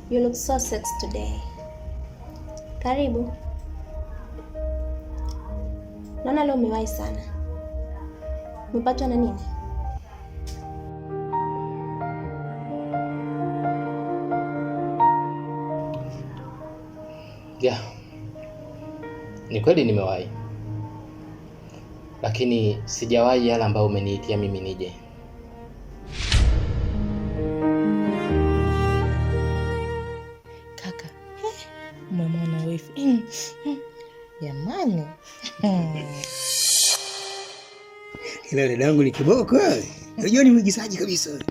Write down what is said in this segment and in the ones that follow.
You look so sexy today. Karibu. Naona leo umewahi sana. Umepatwa na nini? Yeah. Ni kweli nimewahi. Lakini sijawahi yale ambayo umeniitia mimi nije. Kaka. Umemwona wifi. Jamani. Ila dadangu ni kiboko wewe. Unajua ni mwigizaji kabisa wewe.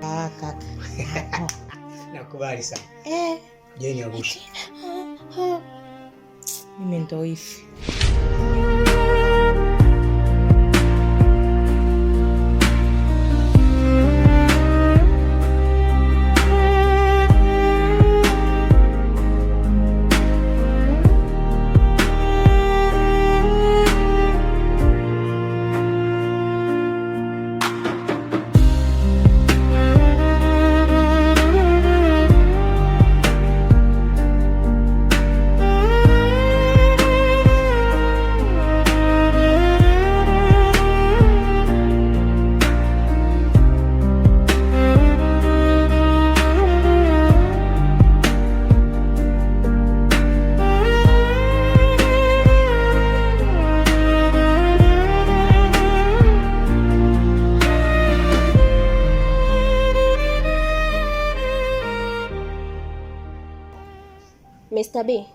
Kaka. Nakubali sana. Je, ni abushi. Mimi ndo wifi. Mr. B.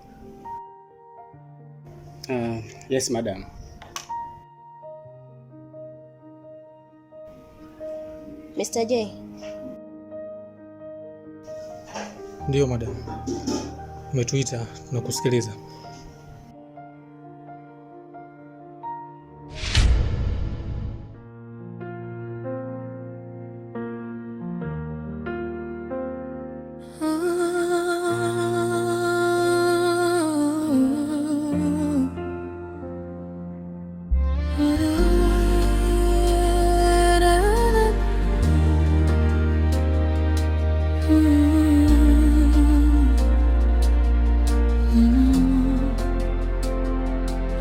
Yes, madam. Mr. J. Ndio madam. Umetuita, tunakusikiliza.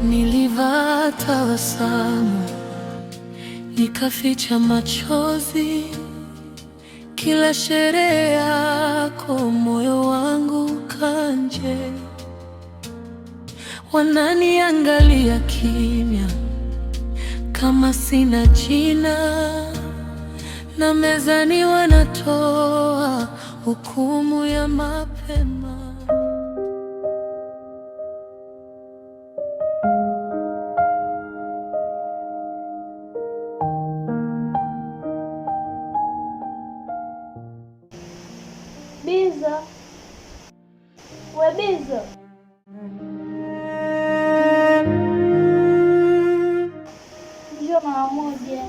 Nilivaa tabasamu, nikaficha machozi, kila sherehe yako moyo wangu kanje. Wananiangalia kimya kama sina jina, na mezani wanatoa hukumu ya mapema. Bizo. We Bizo. Njoo mara moja.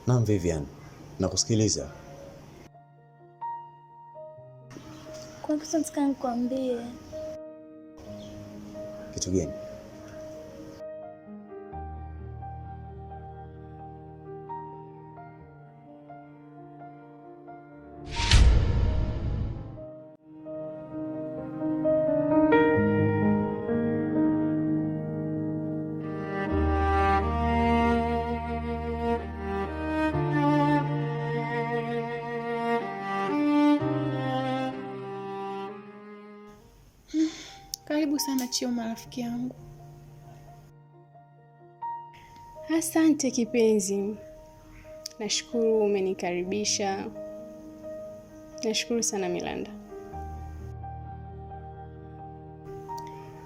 Naam Vivian, nakusikiliza. Kwa kitu nataka nikwambie. Kitu gani? Chioma rafiki yangu. Asante kipenzi. Nashukuru umenikaribisha. Nashukuru sana Milanda.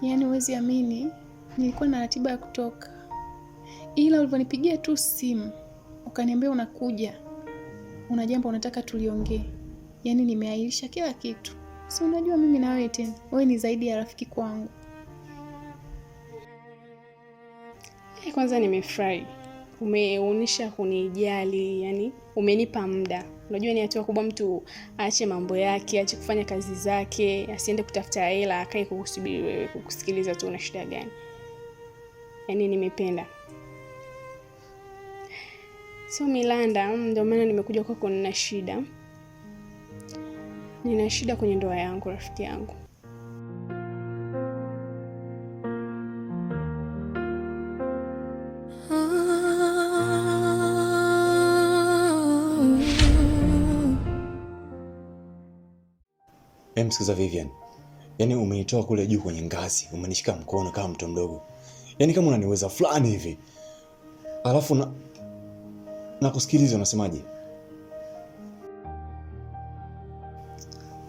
Yaani huwezi amini, nilikuwa na ratiba ya kutoka. Ila ulivyonipigia tu simu, ukaniambia unakuja. Una jambo unataka tuliongee. Yaani nimeahirisha kila kitu. Si unajua mimi na wewe tena. Wewe ni zaidi ya rafiki kwangu. Kwanza nimefurahi. Umeonyesha kunijali, yani umenipa muda. Unajua ni hatua kubwa mtu aache mambo yake, aache kufanya kazi zake, asiende kutafuta hela, akae kukusubiri wewe, kukusikiliza tu una shida gani. Yani nimependa. Sio Milanda, ndio maana nimekuja kwako nina shida. Nina shida kwenye ndoa yangu rafiki yangu. Msikiza Vivian. Yaani umenitoa kule juu kwenye ngazi, umenishika mkono kama mtoto mdogo. Yaani kama unaniweza fulani hivi. Alafu na kusikiliza unasemaje?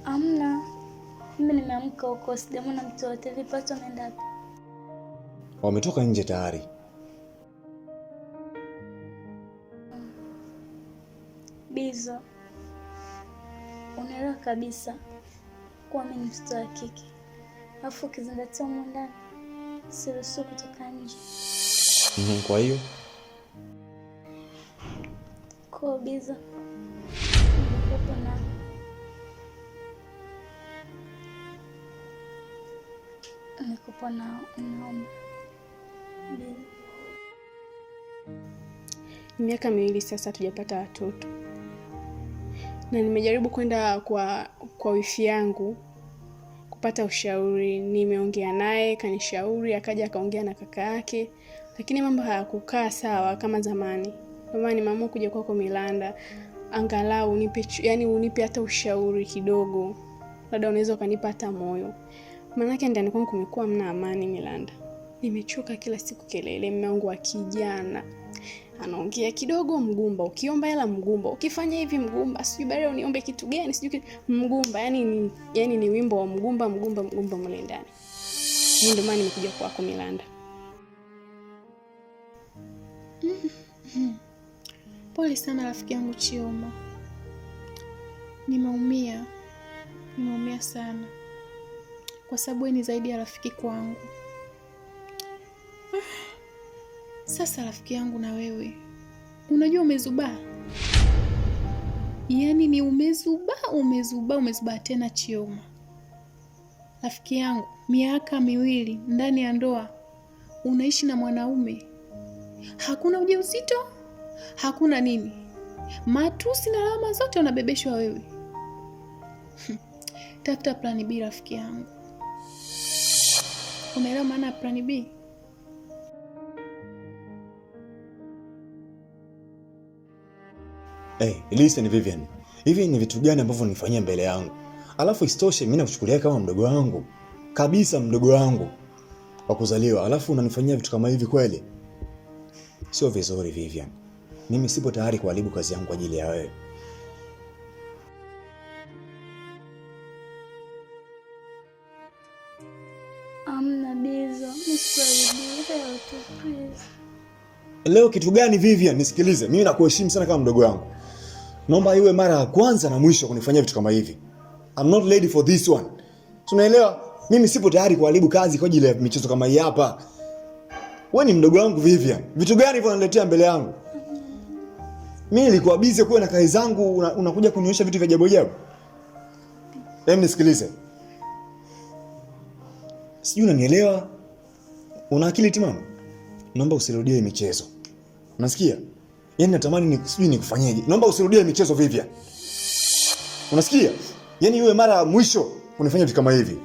Amna. Mimi nimeamka huko, sijamwona mtu wote. Vipi watu wameenda wapi? Wametoka nje tayari. Bizo. Unaelewa kabisa kuwa mimi ni mtoto wa kike. Alafu ukizingatia huko ndani, siruhusu kutoka nje. Kwa hiyo? Kwa Bizo. Nikupo na naomba. Miaka 2 sasa tujapata watoto. Na nimejaribu kwenda kwa wifi yangu kupata ushauri. Nimeongea naye, kanishauri, akaja akaongea na kaka yake, lakini mambo hayakukaa sawa kama zamani. Ndio maana nimeamua kuja kwako Milanda. Angalau unipe hata ushauri kidogo. Labda unaweza ukanipa hata moyo. Maana ndani kwangu kumekuwa mna amani Milanda. Nimechoka kila siku kelele, mume wangu wa kijana. Anaongea kidogo mgumba, ukiomba hela mgumba, ukifanya hivi mgumba, sijui baadaye uniombe kitu gani, sijui mgumba, yani ni wimbo wa mgumba mle ndani. Ndio maana nimekuja kwako Milanda. Pole sana rafiki yangu Chioma. Nimeumia sana. Kwa sababu wewe ni zaidi ya rafiki kwangu. Sasa rafiki yangu na wewe, unajua umezubaa. Yaani ni umezubaa tena Chioma. Rafiki yangu, miaka 2 ndani ya ndoa, unaishi na mwanaume. Hakuna ujauzito, hakuna nini. Matusi na lawama zote unabebeshwa wewe. Tafuta plan B rafiki yangu. Unaelewa maana plan B? Listen Vivian. Hivi ni vitu gani ambavyo unifanyia mbele yangu? Alafu isitoshe mimi nakuchukulia kama mdogo wangu. Kabisa mdogo wangu wa kuzaliwa. Alafu unanifanyia vitu kama hivi kweli? Sio vizuri Vivian. Mimi sipo tayari kuharibu kazi yangu kwa ajili ya wewe. Amna Bizo, msikaribie tu please. Leo kitu gani Vivian? Nisikilize, mimi nakuheshimu sana kama mdogo wangu. Naomba iwe mara ya kwanza na mwisho kunifanyia vitu kama hivi. I'm not ready for this one. Tunaelewa? Mimi sipo tayari kuharibu kazi kwa ajili ya michezo kama hii hapa. Wewe ni mdogo wangu Vivian. Vitu gani hivyo unaniletea mbele yangu? Mimi nilikuwa busy kwa na kazi zangu, unakuja kunionyesha vitu vya ajabu ajabu. Nisikilize. Sijui unanielewa? Una akili timamu? Naomba usirudie michezo. Unasikia? Yaani natamani sijui nikufanyeje. Naomba usirudie michezo Vivian. Unasikia? Yaani iwe mara ya mwisho unifanya vitu kama hivi.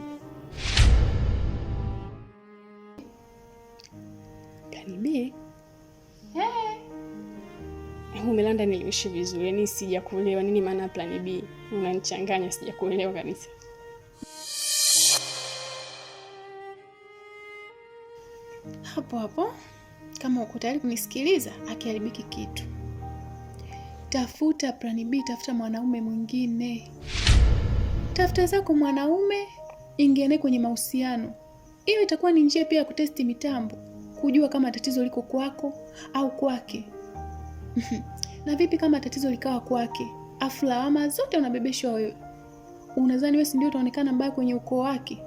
Kanibi? Milanda niliishi vizuri. Yaani sijakuelewa nini maana plan B. Unanichanganya sijakuelewa kabisa. hapo hapo, kama uko tayari kunisikiliza, akiharibiki kitu, tafuta plan B, tafuta mwanaume mwingine. Tafuta zako mwanaume, ingia naye kwenye mahusiano. Hiyo itakuwa ni njia pia ya kutesti mitambo, kujua kama tatizo liko kwako au kwake. Na vipi kama tatizo likawa kwake, afu lawama zote unabebeshwa wewe? Unadhani wewe si ndio utaonekana mbaya kwenye ukoo wake?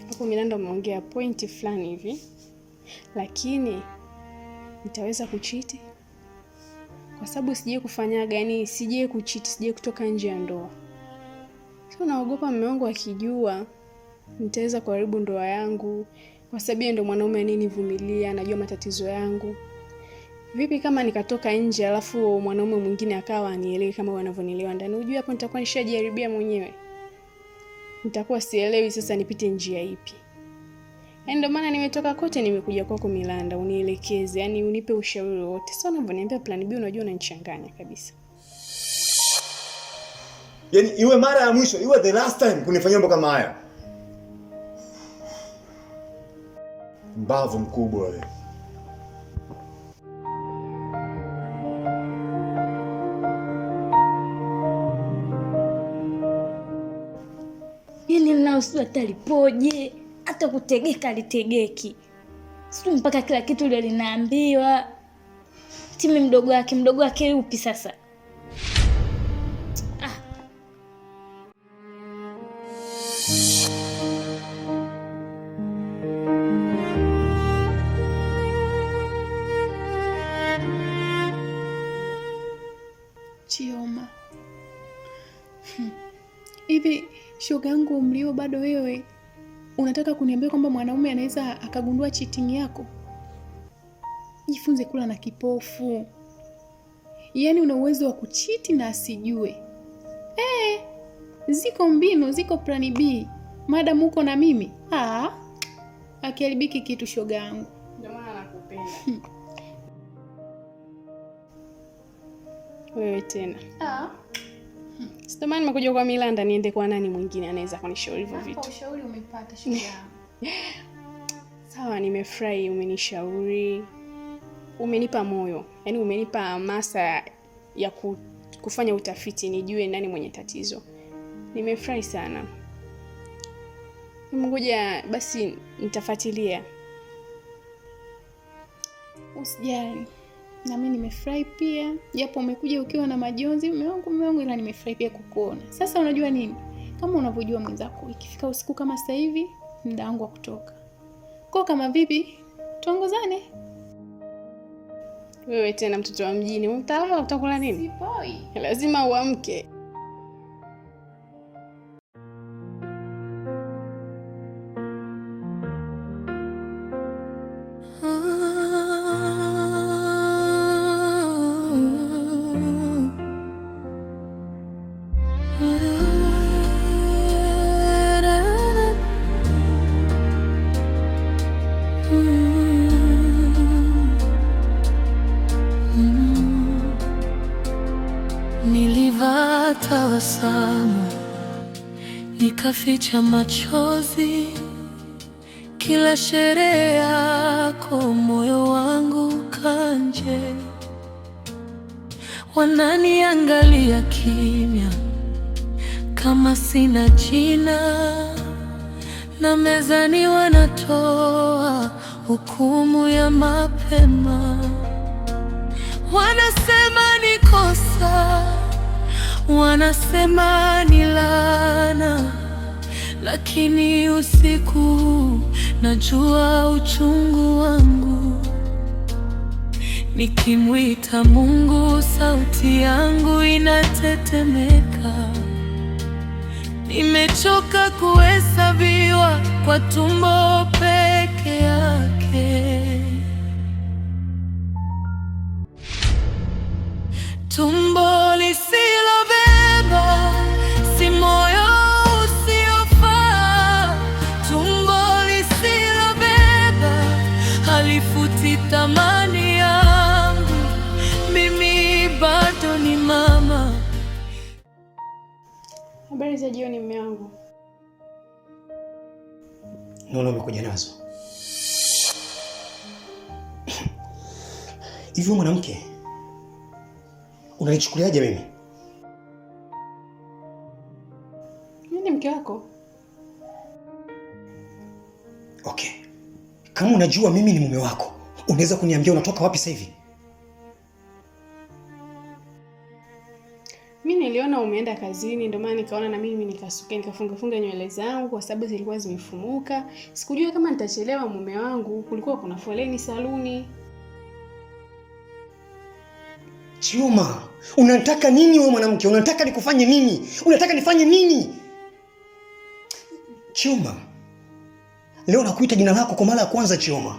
Hapo Milanda umeongea pointi fulani hivi, lakini nitaweza kuchiti? Kwa sababu sije kufanyaga, yani sije kuchiti, sije kutoka nje ya ndoa. Sio, naogopa mume wangu akijua nitaweza kuharibu ndoa yangu, kwa sababu yeye ndo mwanaume aninivumilia, anajua matatizo yangu. Vipi kama nikatoka nje alafu mwanaume mwingine akawa anielewi kama wanavyonielewa ndani? Unajua hapo nitakuwa nishajaribia mwenyewe. Nitakuwa sielewi sasa nipite njia ipi. Ndio maana nimetoka kote nimekuja kwako Milanda, unielekeze, yani unipe ushauri wote. Sasa unavyoniambia plan B, unajua unanichanganya kabisa. Yaani iwe mara ya mwisho, iwe the last time kunifanyia mambo kama haya. Mbavu mkubwa wewe. Yaani nao sio atalipoje, hata kutegeka litegeki. Sio mpaka kila kitu ile linaambiwa. Timi mdogo wake upi sasa? Chioma. Hivi shoga yangu mlio bado wewe unataka kuniambia kwamba mwanaume anaweza akagundua cheating yako? Jifunze kula na kipofu. Yaani una uwezo wa kuchiti na asijue. Ziko mbinu, ziko plan B. Madam uko na mimi. Akiharibiki kitu shoga yangu. Ndio maana nakupenda. Wewe tena. Sitamani nimekuja kwa Milanda, niende kwa nani mwingine anaweza kunishauri hivyo vitu. Ushauri umepata shoga yangu. Sawa, nimefurahi umenishauri. Umenipa moyo. Yaani umenipa hamasa ya kufanya utafiti nijue nani mwenye tatizo. Nimefurahi sana. Ngoja basi nitafuatilia. Usijali. Na mimi nimefurahi pia, japo umekuja ukiwa na majonzi mume wangu, ila nimefurahi pia kukuona. Sasa unajua nini? Kama unavyojua mwenzako, ikifika usiku kama sasa hivi, muda wangu wa kutoka. Kwa kama vipi, tuongozane. Wewe tena mtoto wa mjini, utalala utakula nini? Sipoi. Lazima uamke. Nilivaa tabasamu, nikaficha machozi. Kila sherehe yako moyo wangu kanje. Wananiangalia kimya kama sina jina, na mezani wanatoa hukumu ya mapema. Wanasema ni kosa, wanasema ni laana, lakini usiku najua uchungu wangu. Nikimwita Mungu sauti yangu inatetemeka. Nimechoka kuhesabiwa kwa tumbo peke yake. Tumbo lisilobeba si moyo usiofaa. Tumbo lisilobeba halifuti thamani yangu. Mimi bado ni mama. Habari za jioni mume wangu. naona umekuja nazo. Hivi mwanamke, unanichukuliaje mimi? Mimi ni mke wako. Okay. Kama unajua mimi ni mume wako, unaweza kuniambia unatoka wapi sasa hivi? Mimi niliona umeenda kazini, ndio maana nikaona na mimi nikafunga nywele zangu kwa sababu zilikuwa zimefumuka. Sikujua kama nitachelewa mume wangu, kulikuwa kuna foleni saluni. Chioma, unataka nini wewe mwanamke? Unataka nikufanye nini? Unataka nifanye nini? Chioma, leo nakuita jina lako kwa mara ya kwanza Chioma.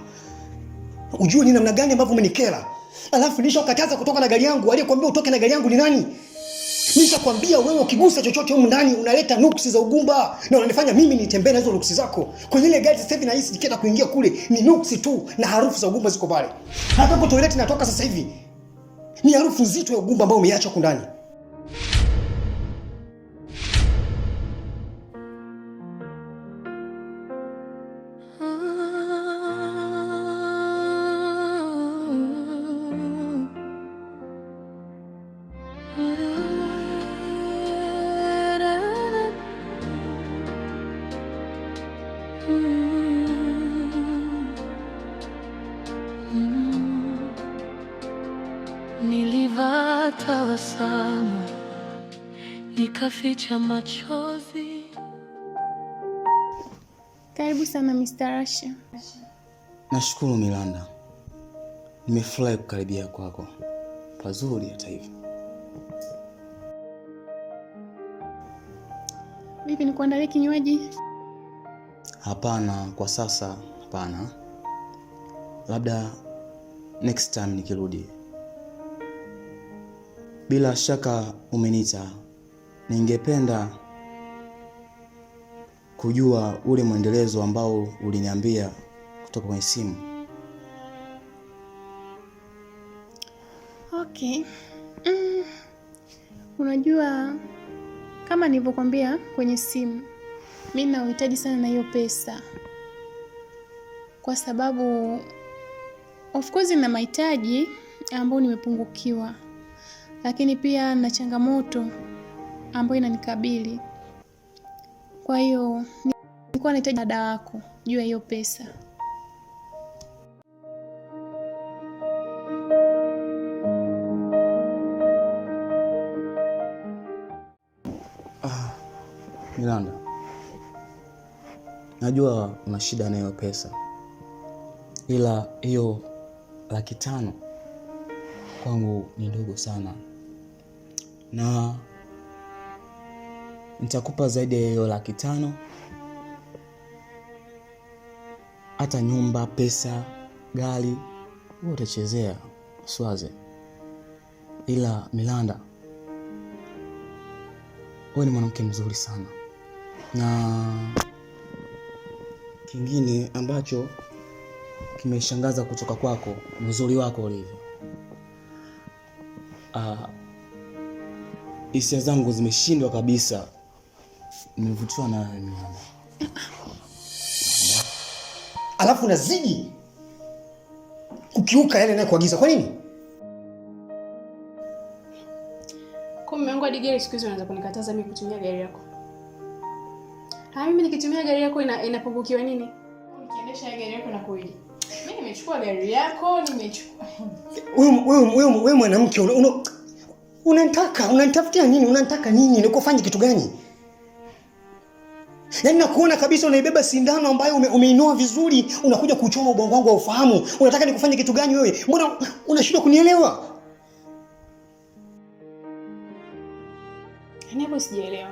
Ujue ni namna gani ambavyo umenikera. Alafu nilishakataza kutoka na gari yangu. Aliyekwambia utoke na gari yangu ni nani? Nishakwambia wewe ukigusa chochote huko ndani unaleta nuksi za ugumba na unanifanya mimi nitembee na hizo nuksi zako. Kwenye ile gari sasa hivi nahisi nikienda kuingia kule ni nuksi tu na harufu za ugumba ziko pale. Hata kwa toilet natoka sasa hivi. Ni harufu nzito ya ugumba ambao umeacha huko ndani. Nilivaa tabasamu nikaficha machozi. Karibu sana Mr. Asha. Nashukuru Milanda. Nimefurahi kukaribia kwako. Pazuri hata hivi. Vipi, nikuandalie kinywaji? Hapana, kwa sasa hapana. Labda next time nikirudi. Bila shaka umeniita. Ningependa kujua ule mwendelezo ambao uliniambia kutoka kwenye simu. Okay. Unajua kama nilivyokuambia kwenye simu, mimi na uhitaji sana na hiyo pesa. Kwa sababu of course na mahitaji ambayo nimepungukiwa. Lakini pia na changamoto ambayo inanikabili. Kwa hiyo nilikuwa nahitaji msaada wako juu ya hiyo pesa. Milanda, najua una shida na hiyo pesa. Ila hiyo 500,000 kwangu ni ndogo sana. Na nitakupa zaidi ya hiyo 500,000. Hata nyumba, pesa, gari wewe utachezea, uswaze. Ila Milanda, wewe ni mwanamke mzuri sana. Na kingine ambacho kimeshangaza kutoka kwako, uzuri wako ulivyo. Hisia zangu zimeshindwa kabisa. Nimevutiwa na wewe Milanda. Alafu nazidi kukiuka yale ninayokuagiza. Kwa nini? Kwa mume wangu hadi gari siku hizo unaanza kunikataza mimi kutumia gari yako. Mimi nikitumia gari yako inapungukiwa nini? Nikiendesha gari yako na kuiji. Mimi nimechukua gari yako, nimechukua. Wewe mwanamke unanitafutia nini? Unanitaka nini? Nikufanye kitu gani? Yaani nakuona kabisa unaibeba sindano ambayo umeinua vizuri, unakuja kuchoma ubongo wangu wa ufahamu. Unataka nikufanye kitu gani wewe? Mbona unashindwa kunielewa? Hapo sijaelewa.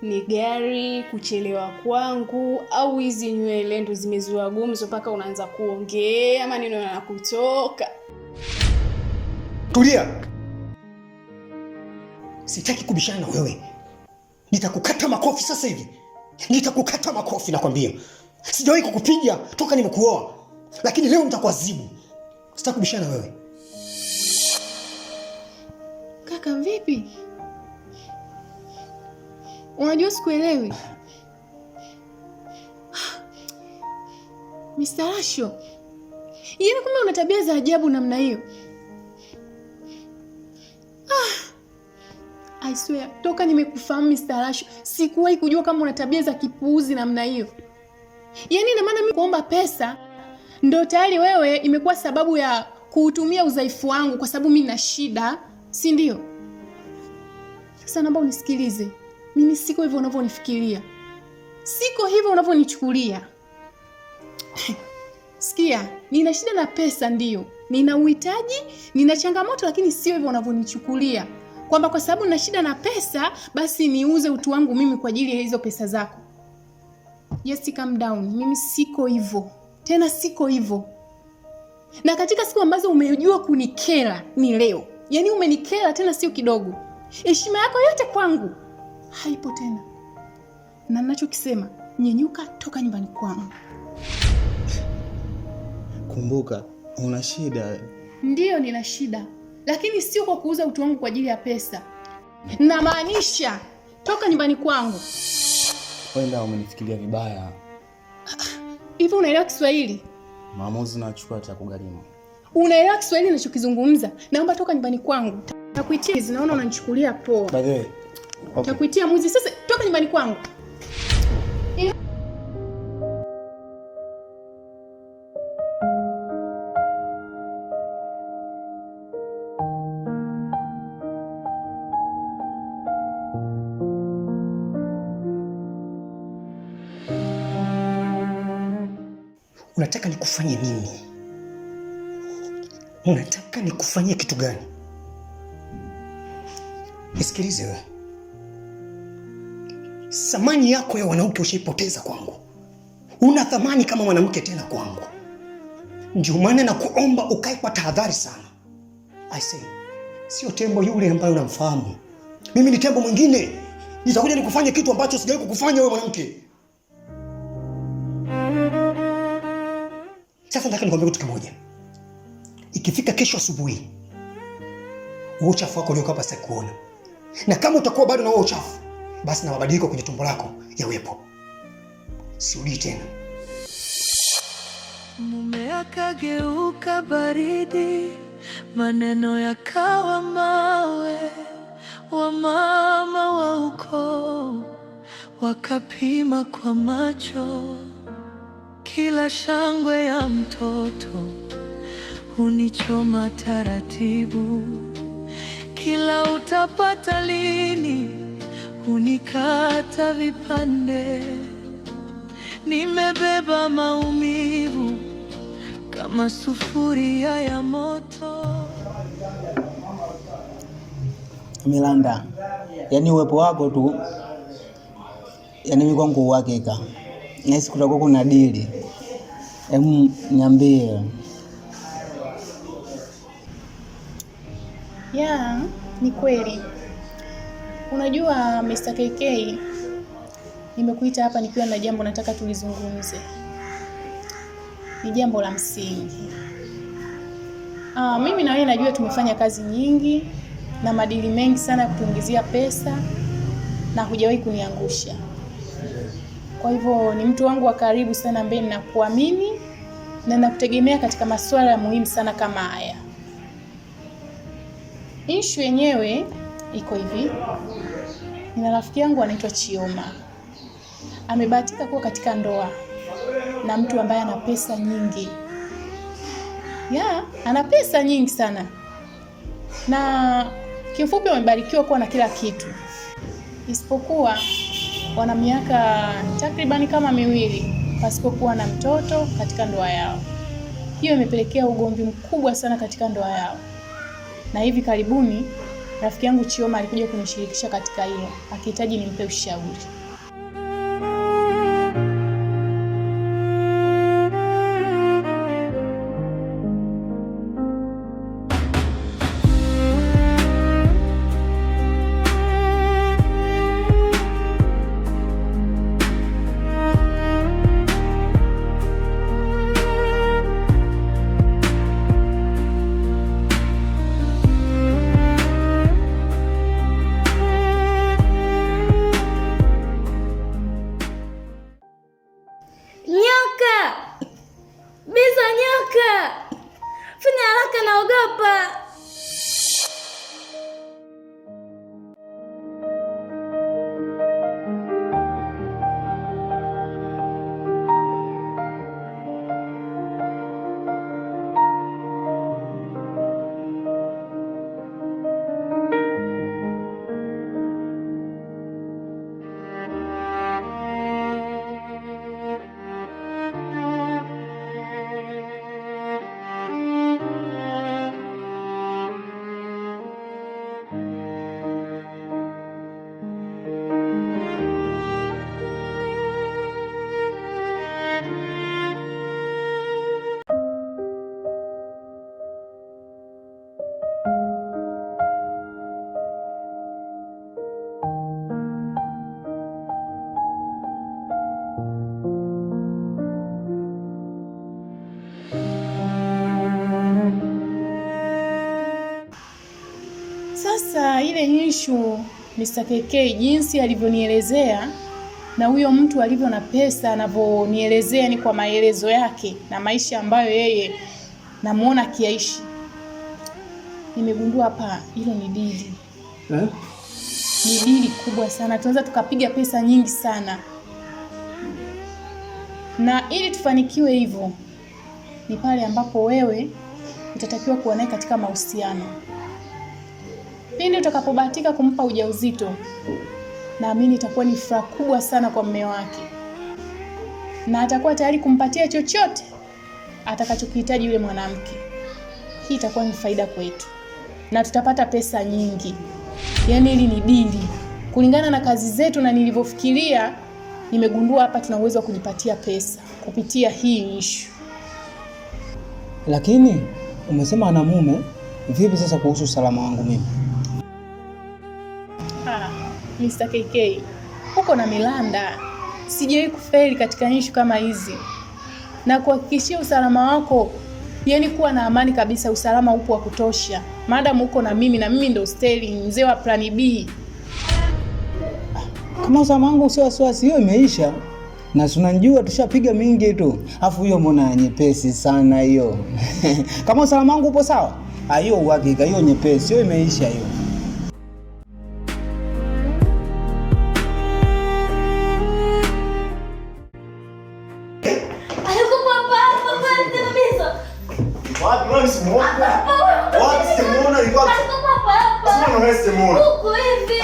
Ni gari, kuchelewa kwangu, au hizi nywele ndo zimezua gumzo mpaka unaanza kuongea maneno yanakutoka? Tulia. Sitaki kubishana na wewe. Nitakukata makofi sasa hivi. Nitakukata makofi nakwambia. Sijawahi kukupiga toka nimekuoa. Lakini leo nitakuadhibu. Sitaki kubishana na wewe. Kaka vipi? Unajua sikuelewi. Mr. Rasho, yaani kumbe una tabia za ajabu namna hiyo. I swear, toka nimekufahamu Mr. Rasho, sikuwahi kujua kama una tabia za kipuuzi namna hiyo. Yaani ina maana mimi kuomba pesa ndio tayari wewe imekuwa sababu ya kuutumia udhaifu wangu kwa sababu mimi nina shida, si ndio? Sasa naomba unisikilize. Mimi siko hivyo unavyonifikiria. Siko hivyo unavyonichukulia. Sikia, nina shida na pesa ndio. Nina uhitaji, nina changamoto, lakini sio hivyo unavyonichukulia. Kwamba kwa sababu nina shida na pesa, basi niuze utu wangu mimi kwa ajili ya hizo pesa zako. Yes, calm down. Mimi siko hivyo. Tena siko hivyo. Na katika siku ambazo umejua kunikera ni leo. Yaani umenikera tena sio kidogo. Heshima yako yote kwangu haipo tena. Na ninachokisema, nyenyuka, toka nyumbani kwangu. Kumbuka, una shida. Ndiyo nina shida, lakini sio kwa kuuza utu wangu kwa ajili ya pesa. Namaanisha, toka nyumbani kwangu. Wenda umenifikiria vibaya. Hivi unaelewa Kiswahili? Maamuzi nachukua atakugharimu. Unaelewa Kiswahili ninachokizungumza? Naomba toka nyumbani kwangu. Takuitia, naona unanichukulia poa. By the way, okay. Takuitia muzi sasa, toka nyumbani kwangu. Unataka nikufanye nini? Unataka nikufanyie kitu gani? Nisikilize wewe. Thamani yako ya wanawake ushaipoteza kwangu. Una thamani kama mwanamke tena kwangu. Ndio maana nakuomba ukae kwa tahadhari sana. I say, sio tembo yule ambaye unamfahamu. Mimi ni tembo mwingine. Nitakuja nikufanye kitu ambacho sijawahi kukufanya wewe mwanamke. Sasa nataka nikwambie kitu kimoja. Ikifika kesho asubuhi, huo uchafu wako uliokuwa hapa sitakuona. Na kama utakuwa bado na huo uchafu, basi na mabadiliko kwenye tumbo lako yawepo. Sirudi tena. Mume akageuka baridi, maneno yakawa mawe. Wamama wa ukoo wakapima kwa macho. Kila shangwe ya mtoto hunichoma taratibu. Kila utapata lini hunikata vipande. Nimebeba maumivu kama sufuria ya moto. Milanda, yani uwepo wako tu, yani mimi kwangu uhakika. Nahisi kutakuwa kuna dili. Niambie. Yeah, ni kweli. Unajua Mr. KK, nimekuita hapa nikiwa na jambo nataka tulizungumze. Ni jambo la msingi. Mimi na wewe najua tumefanya kazi nyingi na madili mengi sana ya kutuingizia pesa na hujawahi kuniangusha. Kwa hivyo ni mtu wangu wa karibu sana ambaye ninakuamini na nakutegemea katika masuala muhimu sana kama haya. Issue yenyewe iko hivi. Nina rafiki yangu anaitwa Chioma. Amebahatika kuwa katika ndoa na mtu ambaye ana pesa nyingi. Ana pesa nyingi sana. Na kifupi wamebarikiwa kuwa na kila kitu. Isipokuwa wana miaka takribani kama 2 pasipokuwa na mtoto katika ndoa yao. Hiyo imepelekea ugomvi mkubwa sana katika ndoa yao. Na hivi karibuni rafiki yangu Chioma alikuja kunishirikisha katika hilo, akihitaji nimpe ushauri. kaka, naogopa. Sasa ile issue Mr. KK jinsi alivyonielezea na huyo mtu alivyo na pesa anavyonielezea ni kwa maelezo yake na maisha ambayo yeye namuona kiaishi. Nimegundua hapa hilo ni dili. Ni dili kubwa sana. Tunaweza tukapiga pesa nyingi sana. Na ili tufanikiwe hivyo ni pale ambapo wewe utatakiwa kuwa naye katika mahusiano. Pindi utakapobahatika kumpa ujauzito, naamini itakuwa ni furaha kubwa sana kwa mume wake. Na atakuwa tayari kumpatia chochote atakachokihitaji yule mwanamke. Hii itakuwa ni faida kwetu. Na tutapata pesa nyingi. Yaani hili ni dili. Kulingana na kazi zetu na nilivyofikiria, nimegundua hapa tuna uwezo wa kujipatia pesa kupitia hii issue. Lakini umesema ana mume, vipi sasa kuhusu usalama wangu mimi? Mr. KK, uko na milanda. Sijawahi kufeli katika issue kama hizi. Na kuhakikishia usalama wako, yani kuwa na amani kabisa, usalama upo wa kutosha. Madam uko na mimi ndo Sterling, mzee wa plan B. Kama usalama wangu sio wasiwasi, hiyo imeisha. Na tunajua tushapiga mingi tu. Alafu hiyo mbona nyepesi sana hiyo. Kama usalama wangu upo sawa? Hiyo uhakika, hiyo nyepesi, hiyo imeisha hiyo. Wapi simuona? Wapi simuona yuko? Simuona wewe simuona. Huko hivi.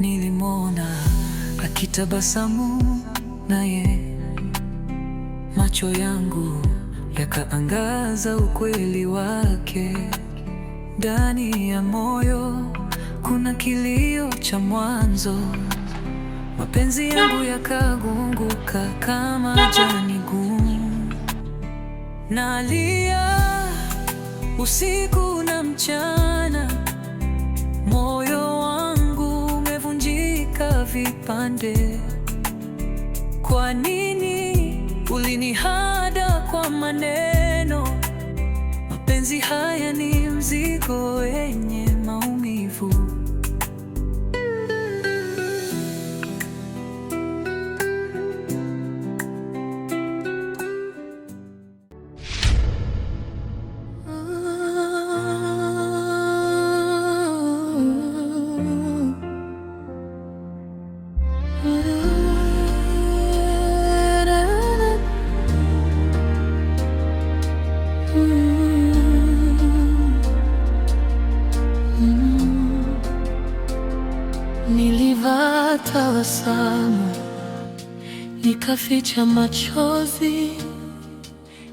Nilimwona akitabasamu naye, macho yangu yakaangaza ukweli wake. Ndani ya moyo kuna kilio cha mwanzo, mapenzi yangu yakagunguka kama jani gumu. Nalia usiku na mchana, moyo wangu umevunjika vipande. Kwa nini ulinihada kwa maneno? Mapenzi haya ni mzigo wenye maumivu. Nilivaa tabasamu, nikaficha machozi.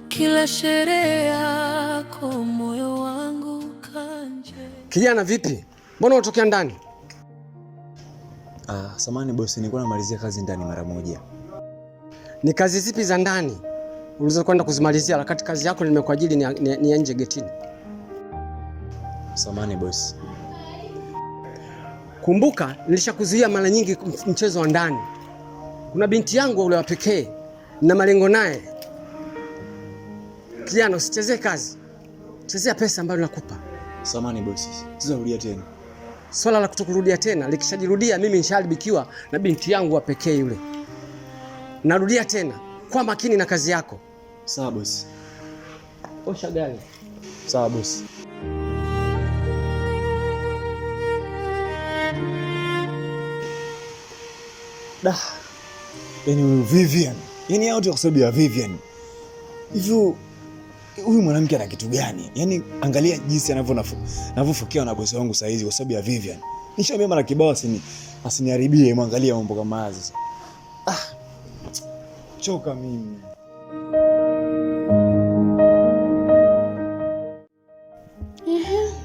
Kila sherehe yako moyo wangu kanje. Kijana vipi? Mbona unatokea ndani? Samahani bosi, nilikuwa namalizia kazi ndani mara moja. Ni kazi zipi za ndani ulizokwenda kuzimalizia wakati kazi yako nimekuajiri ni nje getini? Samahani bosi. Kumbuka nilishakuzuia mara nyingi mchezo wa ndani. Kuna binti yangu ule wa pekee na malengo naye. Kijana usichezee kazi. Chezea pesa ambayo nakupa. Samahani bosi. Sasa rudia tena. Swala la kutokurudia tena likishajirudia, mimi nishaharibikiwa na binti yangu wa pekee yule. Narudia tena, kwa makini na kazi yako. Sawa bosi. Osha gari. Sawa bosi. Yaani Vivian. Yaani yote kwa sababu ya Vivian. Hivyo huyu mwanamke ana kitu gani? Yaani angalia jinsi anavyofukiwa na bosi wangu saa hizi kwa sababu ya Vivian. Nishamwambia mara kibao asiniharibie, mwangalia mambo kama haya sasa. Choka mimi.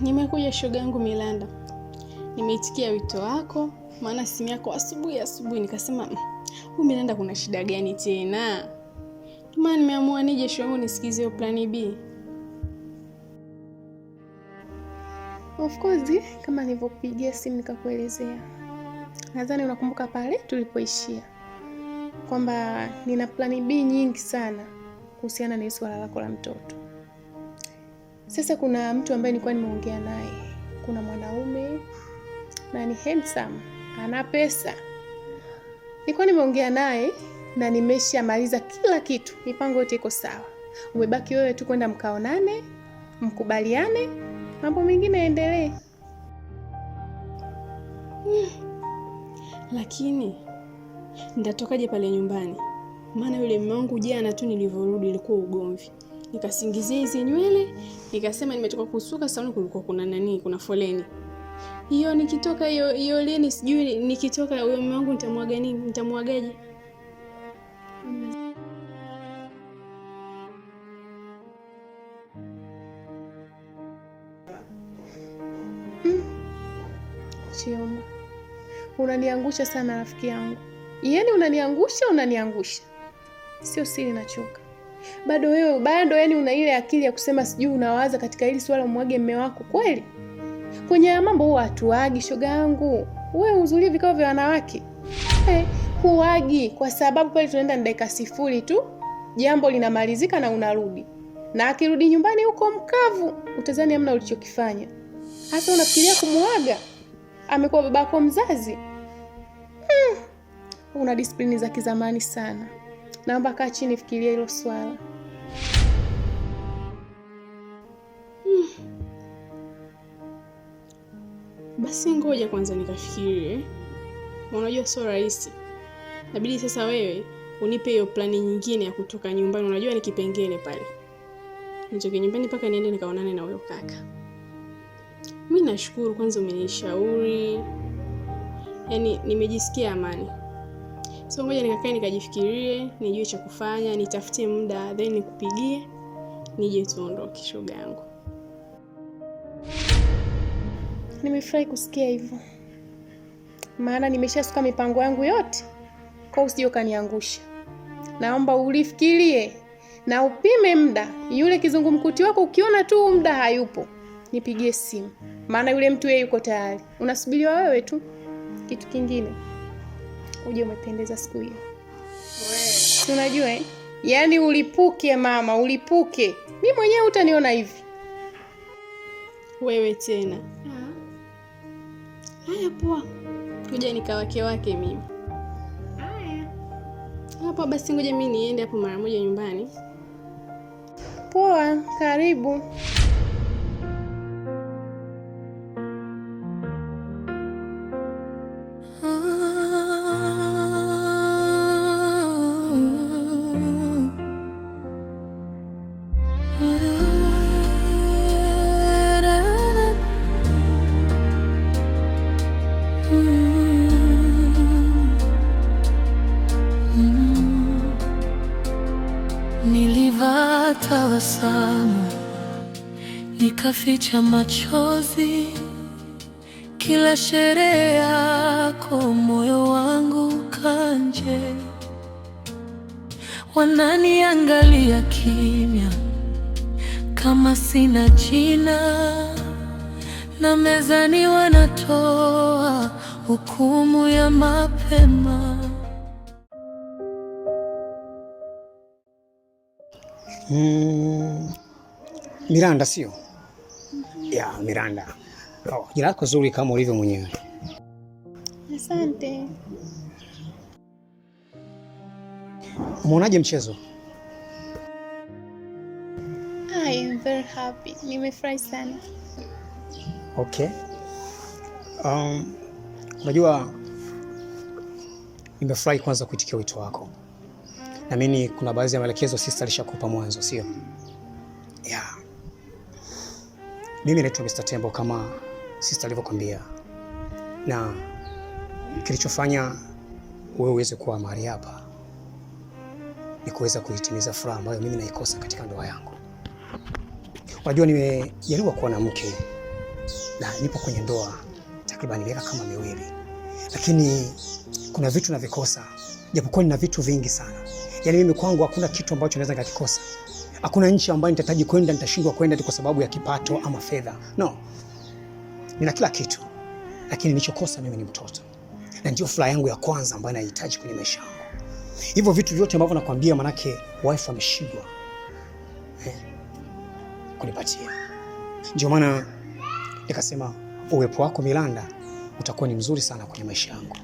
Nimekuja shoga yangu Milanda. Nimeitikia wito wako, maana simu yako asubuhi nikasema huyu Milanda kuna shida gani tena? Maana nimeamua nije shoga yangu nisikize plan B. Of course, kama nilivyokupigia simu nikakuelezea. Nadhani unakumbuka pale tulipoishia kwamba nina plan B nyingi sana kuhusiana na swala lako la mtoto. Sasa kuna mtu ambaye nilikuwa nimeongea naye. Kuna mwanaume na ni handsome, ana pesa. Nilikuwa nimeongea naye na nimeshamaliza kila kitu. Mipango yote iko sawa. Umebaki wewe tu kwenda mkaonane, mkubaliane, mambo mengine yaendelee. Lakini nitatokaje pale nyumbani? Maana yule mume wangu jana tu nilivyorudi ilikuwa ugomvi. Nikasingizia hizi nywele, nikasema nimetoka kusuka, sababu kulikuwa kuna foleni. Hiyo nikitoka hiyo leni sijui nikitoka huyo mume wangu nitamwaga nini? Nitamwagaje? Chioma, unaniangusha sana rafiki yangu. Yaani unaniangusha. Sio siri nachoka. Bado yani una ile akili ya kusema sijui unawaza katika hili swala umwage mume wako kweli? Kwenye mambo huwa hatuagi shoga yangu. Wewe uzulie vikao vya wanawake. Huagi kwa sababu pale tunaenda ni dakika 0 tu. Jambo linamalizika na unarudi. Na akirudi nyumbani huko mkavu, utazani hamna ulichokifanya. Hasa unafikiria kumuaga? Amekuwa babako mzazi. Una disiplini za kizamani sana. Naomba kaa chini fikiria hilo swala. Basi ngoja kwanza nikafikirie. Unajua sio rahisi. Inabidi sasa wewe unipe hiyo plani nyingine ya kutoka nyumbani. Unajua ni kipengele pale. Nitoke nyumbani mpaka niende nikaonane na huyo kaka. Mimi nashukuru kwanza umenishauri. Yaani nimejisikia amani. So ngoja nikakae nikajifikirie, nijue cha kufanya, nitafutie muda, then nikupigie, nije tuondoke shoga yangu. Nimefurahi kusikia hivyo. Maana nimeshasuka mipango yangu yote. Kwa usije ukaniangusha. Naomba ulifikirie na upime muda. Yule kizungumkuti wako ukiona tu muda hayupo, nipigie simu. Maana yule mtu yeye yuko tayari. Unasubiriwa wewe tu. Kitu kingine, uje umependeza siku hiyo. Unajua yaani ulipuke mama, ulipuke. Mimi mwenyewe utaniona hivi. Wewe tena. Haya poa. Kuja nikawake mimi. Haya. Hapo basi ngoja mimi niende hapo mara moja nyumbani. Poa, karibu. Nilivaa tabasamu, nikaficha machozi, kila sherehe yako moyo wangu kanje. Wananiangalia kimya kama sina jina, na mezani wanatoa hukumu ya mapema. Miranda sio? Ya Miranda. Oh, jina lako zuri kama ulivyo mwenyewe. Asante. Umeonaje mchezo? I am very happy. Nimefurahi sana. Okay. Unajua nimefurahi kwanza kuitikia wito wako. Na mimi kuna baadhi ya maelekezo sister alishakupa mwanzo, sio? Yeah. Mimi naitwa Mr. Tembo kama sister alivyokuambia. Na kilichofanya wewe uweze kuwa mahali hapa ni kuweza kuitimiza furaha ambayo mimi naikosa katika ndoa yangu. Unajua nimejaribu kuwa na mke na nipo kwenye ndoa takriban miaka kama 2. Lakini kuna vitu navikosa. Japokuwa nina vitu vingi sana. Yaani mimi kwangu hakuna kitu ambacho naweza nikakikosa. Hakuna nchi ambayo nitahitaji kwenda nitashindwa kwenda kwa sababu ya kipato ama fedha. No. Nina kila kitu. Lakini nilichokosa mimi ni mtoto. Na ndio furaha yangu ya kwanza ambayo nahitaji kwenye maisha yangu. Hivyo vitu vyote ambavyo nakwambia manake wife ameshindwa kunipatia. Ndio maana nikasema uwepo wako Miranda utakuwa ni mzuri sana kwenye maisha yangu.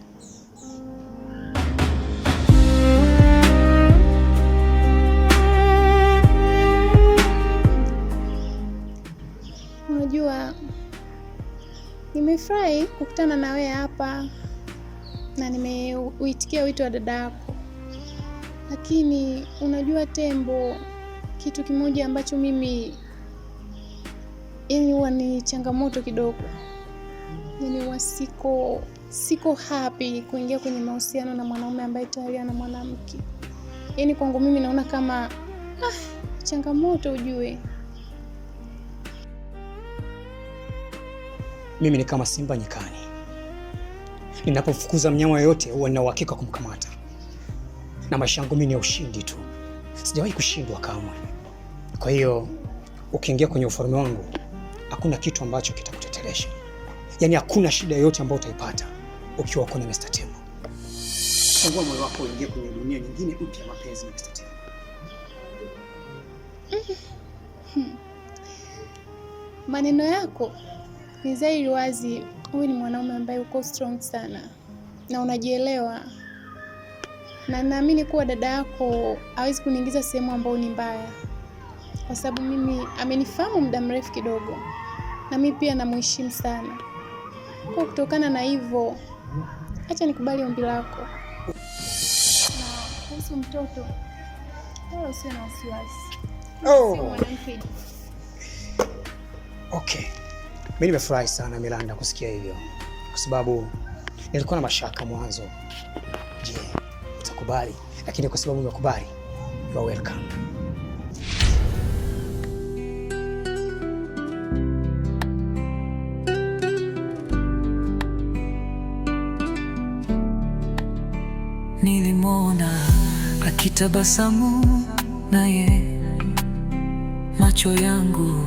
Unajua nimefurahi kukutana na wewe hapa na nimeuitikia wito wa dada yako. Lakini unajua Tembo, kitu kimoja ambacho mimi huwa ni changamoto kidogo. Huwa siko happy kuingia kwenye mahusiano na mwanaume ambaye tayari ana mwanamke. Kwangu mimi naona kama changamoto ujue. Mimi ni kama simba nyikani. Ninapofukuza mnyama yoyote huwa nina uhakika kumkamata. Na maisha yangu mimi ni ushindi tu. Sijawahi kushindwa kamwe. Kwa hiyo ukiingia kwenye ufalme wangu hakuna kitu ambacho kitakutetelesha. Yaani hakuna shida yoyote ambayo utaipata ukiwa uko na Mr. Tembo. Fungua moyo wako uingie kwenye dunia nyingine mpya ya mapenzi na Mr. Tembo. Maneno yako ni zaidi wazi. Wewe ni mwanaume ambaye uko strong sana na unajielewa. Na naamini kuwa dada yako hawezi kuniingiza sehemu ambayo ni mbaya. Kwa sababu mimi amenifahamu muda mrefu kidogo. Na mimi pia namheshimu sana. Kwa kutokana na hivyo, acha nikubali ombi lako. Na kuhusu mtoto, wala usiwe na wasiwasi. Okay. Mimi nimefurahi sana Miranda kusikia hivyo. Kwa sababu nilikuwa na mashaka mwanzo. Je, utakubali? Lakini kwa sababu umekubali, you are welcome. Nilimwona akitabasamu naye, macho yangu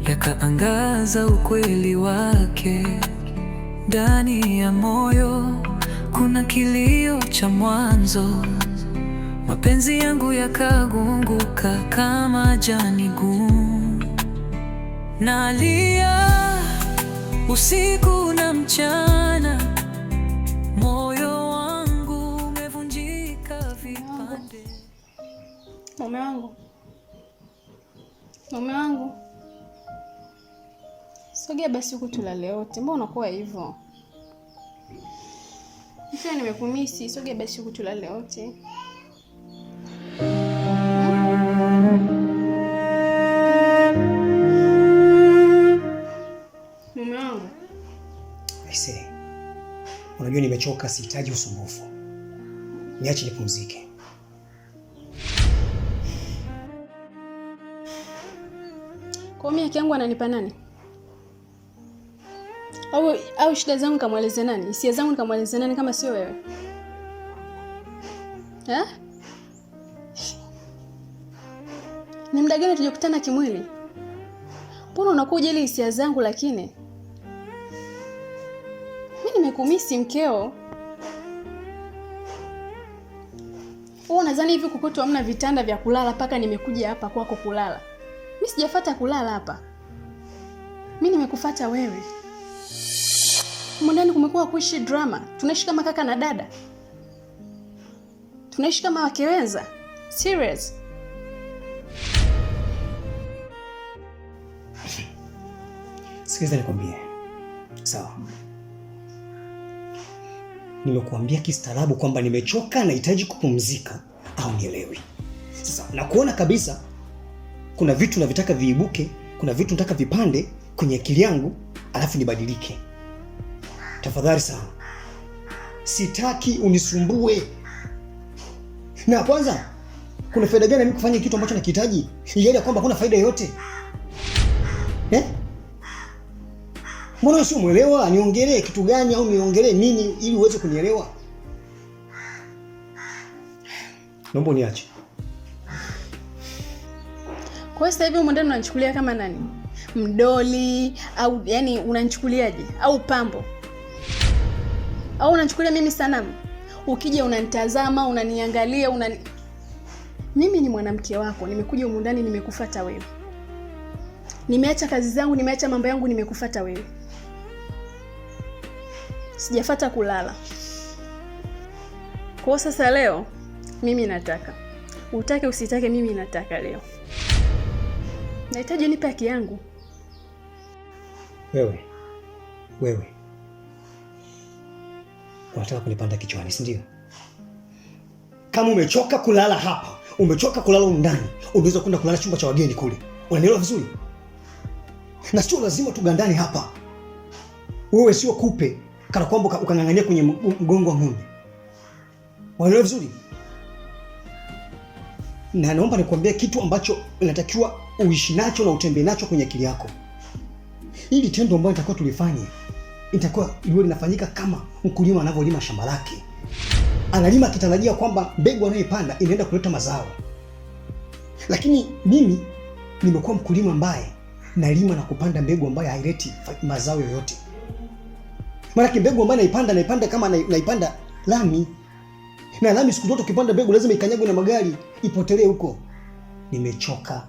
yakaangaza ukweli wake. Ndani ya moyo kuna kilio cha mwanzo, mapenzi yangu yakagunguka kama jani gumu. Nalia usiku na mchana, moyo wangu umevunjika vipande. Mume wangu, sogea basi huku tulale wote. Mbona unakuwa hivyo? Sasa nimekumisi, sogea basi huku tulale wote. Mume wangu. Aise. Unajua nimechoka, sihitaji usumbufu. Niache nipumzike. Kwa mimi yake yangu ananipa nani? Au shida zangu kamweleze nani? Hisia zangu kamweleze nani kama sio wewe? Ni muda gani tulikutana kimwili? Mbona unakuja ili hisia zangu lakini? Mimi nimekumisi mkeo. Wewe unadhani hivi kukutu hamna vitanda vya kulala paka nimekuja hapa kwako kulala? Mimi sijafuata kulala hapa. Mimi nimekufuata wewe. Mwandani kumekuwa kuishi drama. Tunaishi kama kaka na dada. Tunaishi kama wakeweza. Serious. Sikiliza nikwambie. Sawa. Nimekuambia kistaarabu kwamba nimechoka, nahitaji kupumzika au nielewi. Sasa nakuona kabisa kuna vitu navitaka viibuke, kuna vitu nataka vipande kwenye akili yangu alafu nibadilike. Tafadhali sana. Sitaki unisumbue. Na kwanza kuna faida gani mimi kufanya kitu ambacho nakihitaji? Ile kwamba kuna faida yoyote. Mbona sio muelewa? Niongelee kitu gani au niongelee nini ili uweze kunielewa? Naomba niache. Kwa sasa hivi mwandani unanichukulia kama nani? Mdoli au yani unanichukuliaje? Au pambo? Au unanichukulia mimi sanamu? Ukija unanitazama, unaniangalia, Mimi ni mwanamke wako, nimekuja humu ndani nimekufuata wewe. Nimeacha kazi zangu, nimeacha mambo yangu, nimekufuata wewe. Sijafuata kulala. Kwa sasa leo mimi nataka. Utake usitake mimi nataka leo. Nahitaji nipe haki yangu. Wewe. Unataka kunipanda kichwani, si ndio? Kama umechoka kulala hapa, umechoka kulala ndani, unaweza kwenda kulala chumba cha wageni kule. Unanielewa vizuri? Na sio lazima tugandane hapa. Wewe sio kupe kana kwamba ukangangania kwenye mgongo wa ng'ombe. Unanielewa vizuri? Na naomba nikwambie kitu ambacho unatakiwa uishi nacho na utembee nacho kwenye akili yako. Hili tendo ambalo litakuwa tulifanye, itakuwa liwe linafanyika kama mkulima anavyolima shamba lake. Analima akitarajia kwamba mbegu anayoipanda inaenda kuleta mazao. Lakini mimi nimekuwa mkulima ambaye nalima na kupanda mbegu ambayo haileti mazao yoyote. Maana mbegu ambayo naipanda kama naipanda lami. Na lami siku zote ukipanda mbegu lazima ikanyagwe na magari, ipotelee huko. Nimechoka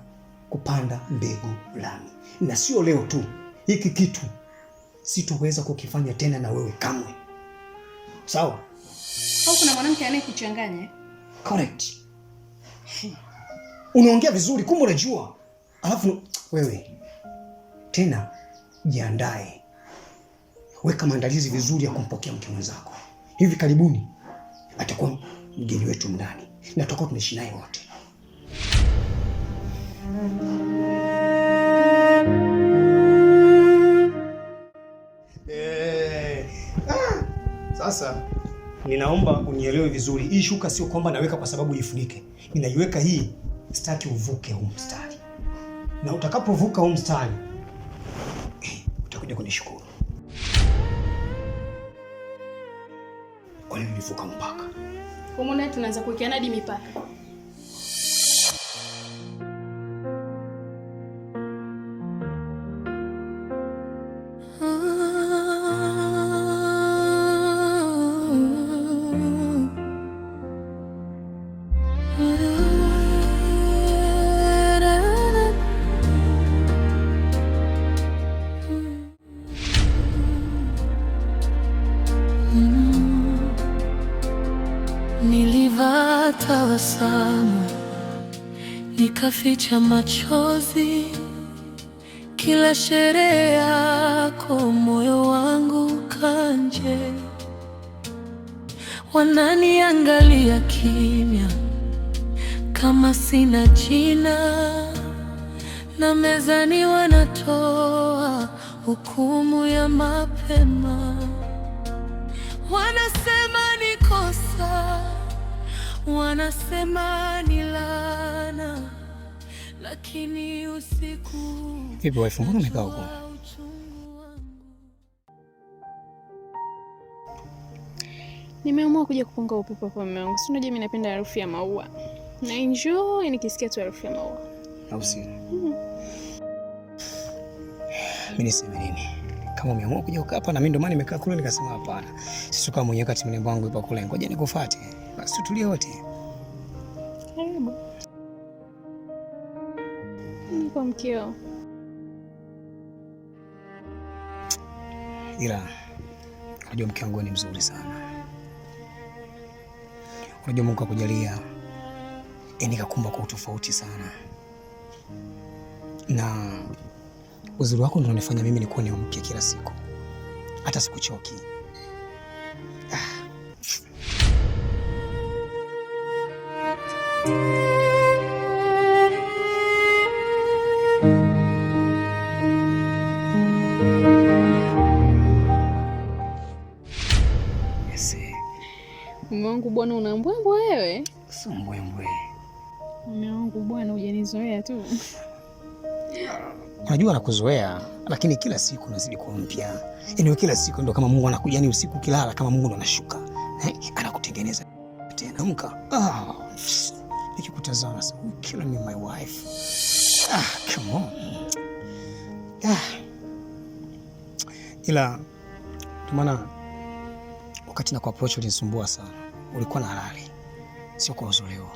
kupanda mbegu lami. Na sio leo tu. Hiki kitu sitoweza kukifanya tena na wewe kamwe. Sawa? Au kuna mwanamke anayekuchanganya? Correct. Unaongea vizuri, kumbe unajua. Alafu wewe tena jiandae. Weka maandalizi vizuri ya kumpokea mke mwenzako. Hivi karibuni atakuwa mgeni wetu ndani na tutakuwa tunaishi naye wote. Sasa ninaomba unielewe vizuri. Hii shuka sio kwamba naweka kwa sababu ifunike. Ninaiweka hii sitaki uvuke huu mstari. Na utakapovuka huu mstari utakuja kunishukuru. Kwa nini nivuka mpaka? Kwa maana tunaanza kuwekeana hadi mipaka. Nilivaa tabasamu, nikaficha machozi, kila sherehe yako moyo wangu kanje. Wananiangalia kimya kama sina jina, na mezani wanatoa hukumu ya mapema. Wanasema ni kosa, wanasema ni laana, lakini usiku. Vipi wife, mbona umekaa huko? Nimeamua kuja kupunga upepo kwa mume wangu. Si unajua mimi napenda harufu ya maua. Na enjoy nikisikia tu harufu ya maua. Au si? Mimi niseme nini? Kama umeamua kuja kukaa hapa na mimi ndo maana nimekaa kule nikasema hapana. Sisi kama mwenyewe kati mnembo wangu yupo kule. Ngoja nikufuate. Basi tutulie wote. Karibu. Niko mkeo. ila unajua mke wangu ni mzuri sana. Unajua Mungu akujalia nikakumba kwa utofauti sana, na uzuri wako ndio unanifanya mimi nikuwa ni mpya kila siku, hata sikuchoki. Mume wangu bwana, una mbwembwe wewe? Sio mbwembwe. Mume wangu bwana, hujanizoea tu. Unajua nakuzoea, lakini kila siku unazidi kuwa mpya. Yaani kila siku ndio kama Mungu anakuja, yani usiku kilala kama Mungu ndo anashuka. Anakutengeneza tena mka. Nikikutazama sasa, kill me my wife. Come on. Ila maana wakati na approach ulinisumbua sana. Ulikuwa na halali, sio kwa uzolewa.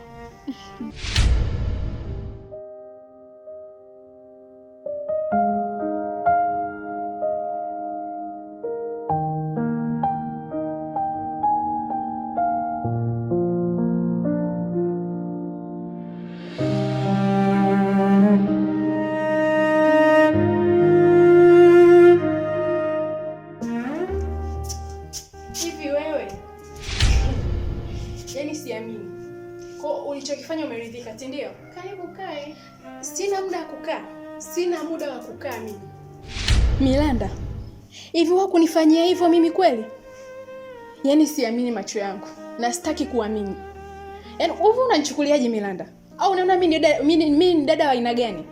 Hivi wewe? Yaani siamini. Kwa ulichokifanya umeridhika, si ndio? Karibu kae. Sina muda wa kukaa. Sina muda wa kukaa mimi. Milanda, hivi wako kunifanyia hivyo mimi kweli? Yaani siamini macho yangu. Na sitaki kuamini. Yaani wewe unanichukuliaje Milanda? Au unaona mimi ni dada wa aina gani?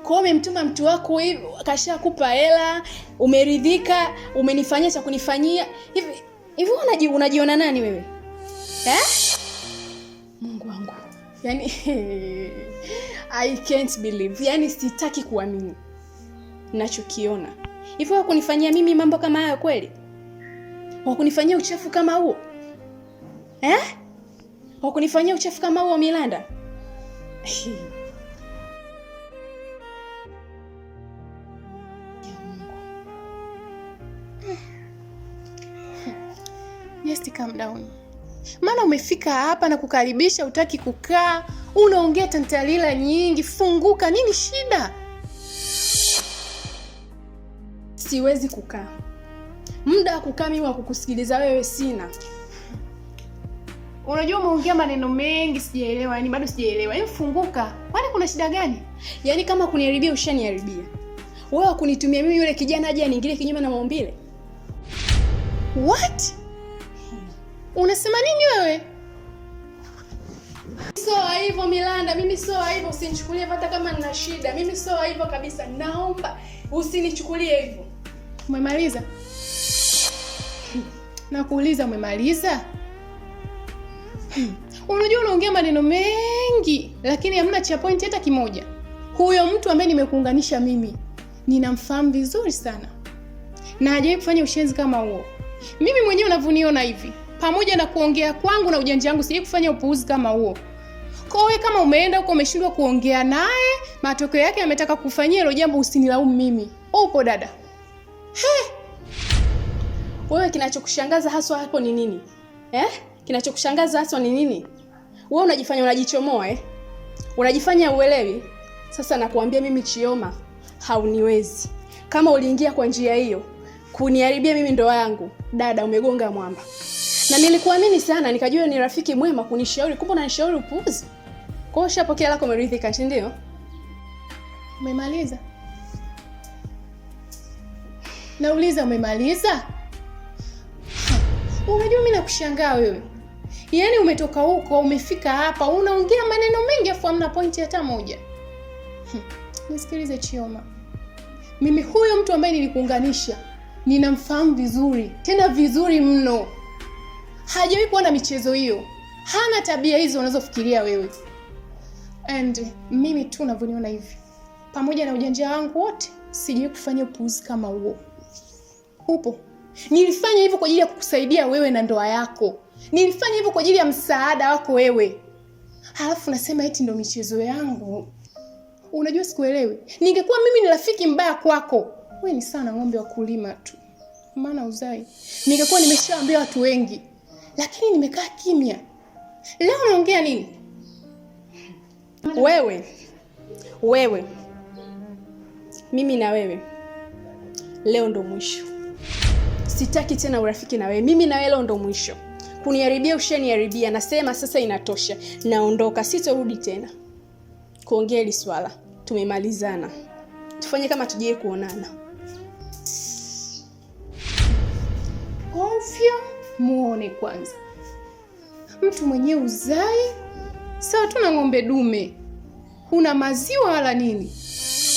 Kwa umemtuma mtu wako hivi, kashakupa hela, umeridhika, umenifanyia cha kunifanyia. Hivi unajiona nani wewe? Mungu wangu. Yaani I can't believe. Yaani sitaki kuamini ninachokiona. Hivi wakunifanyia mimi mambo kama haya kweli? Wakunifanyia uchafu kama huo? Wakunifanyia uchafu kama huo Milanda? Just calm down. Maana umefika hapa na kukaribisha, utaki kukaa, unaongea tantalila nyingi, funguka, nini shida? Siwezi kukaa. Muda wa kukaa mimi wa kukusikiliza wewe sina. Unajua umeongea maneno mengi sijaelewa, yani bado sijaelewa. Hebu funguka. Kwani kuna shida gani? Yaani kama kuniharibia ushaniharibia. Wewe kunitumia mimi yule kijana aje aniingilie kinyume na maumbile? What? Unasema nini wewe? Sio hivyo Milanda, mimi sio hivyo, usinichukulie hata kama nina shida. Mimi sio hivyo kabisa. Naomba usinichukulie hivyo. Umemaliza? Nakuuliza umemaliza? Unajua unaongea maneno mengi, lakini hamna cha point hata kimoja. Huyo mtu ambaye nimekuunganisha mimi, ninamfahamu vizuri sana. Na hajawahi kufanya ushenzi kama huo. Mimi mwenyewe unavyoniona hivi, pamoja na kuongea kwangu na ujanja wangu, sijawahi kufanya upuuzi kama huo. Kwa hiyo kama umeenda huko umeshindwa kuongea naye, matokeo yake ametaka kufanyia hilo jambo, usinilaumu mimi. Upo dada? Wewe kinachokushangaza haswa hapo ni nini? Kinachokushangaza haswa ni nini? Wewe unajifanya unajichomoa Unajifanya uelewi? Sasa nakuambia mimi Chioma, hauniwezi. Kama uliingia kwa njia hiyo kuniharibia mimi ndoa yangu, dada umegonga mwamba. Na nilikuamini sana, nikajua ni rafiki mwema kunishauri, kumbe unanishauri upuuzi. Kwa hiyo shapokea lako umeridhika, ndio? Umemaliza? Nauliza umemaliza? Unajua mimi nakushangaa wewe. Yaani umetoka huko, umefika hapa, unaongea maneno mengi afu hamna pointi hata moja. Nisikilize Chioma. Mimi huyo mtu ambaye nilikuunganisha, ninamfahamu vizuri, tena vizuri mno. Hajawahi kuwa na michezo hiyo. Hana tabia hizo unazofikiria wewe. And mimi tu unavyoniona hivi, pamoja na ujanja wangu wote, sijawahi kufanya upuuzi kama huo. Upo? Nilifanya hivyo kwa ajili ya kukusaidia wewe na ndoa yako. Nilifanya hivyo kwa ajili ya msaada wako wewe. Halafu nasema eti ndo michezo yangu. Unajua sikuelewi. Ningekuwa mimi ni rafiki mbaya kwako, wewe ni sana ng'ombe wa kulima tu, maana uzai. Ningekuwa nimeshaambia watu wengi, lakini nimekaa kimya. Leo unaongea nini? Wewe. Mimi na wewe leo ndo mwisho. Sitaki tena urafiki na wewe. Mimi na wewe leo ndo mwisho. Kuniharibia ushaniharibia, nasema sasa inatosha. Naondoka, sitorudi tena kuongea hili swala. Tumemalizana. Tufanye kama tujie kuonana. Ovyo, muone kwanza. Mtu mwenye uzai, sawa tu na ng'ombe dume. Una maziwa wala nini?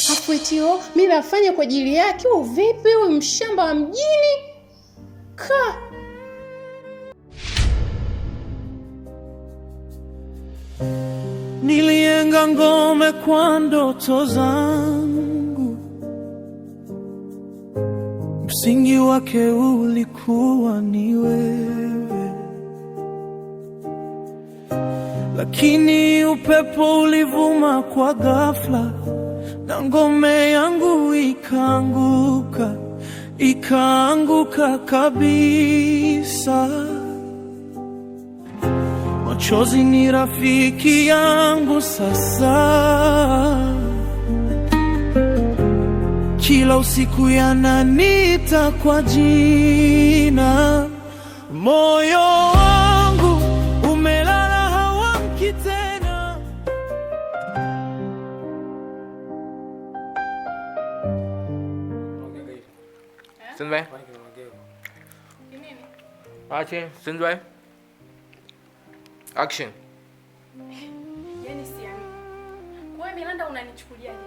Hafu etio, mimi nafanya kwa ajili yake. Vipi wewe mshamba wa mjini? Ka Nilienga ngome kwa ndoto zangu, msingi wake ulikuwa ni wewe, lakini upepo ulivuma kwa ghafla na ngome yangu ikaanguka kabisa. Machozi ni rafiki yangu sasa, kila usiku yananiita kwa jina. Moyo wangu umelala hauamki tena. Stand by. Stand by. Action. Yaani siamini. Kwa hiyo Milanda unanichukuliaje?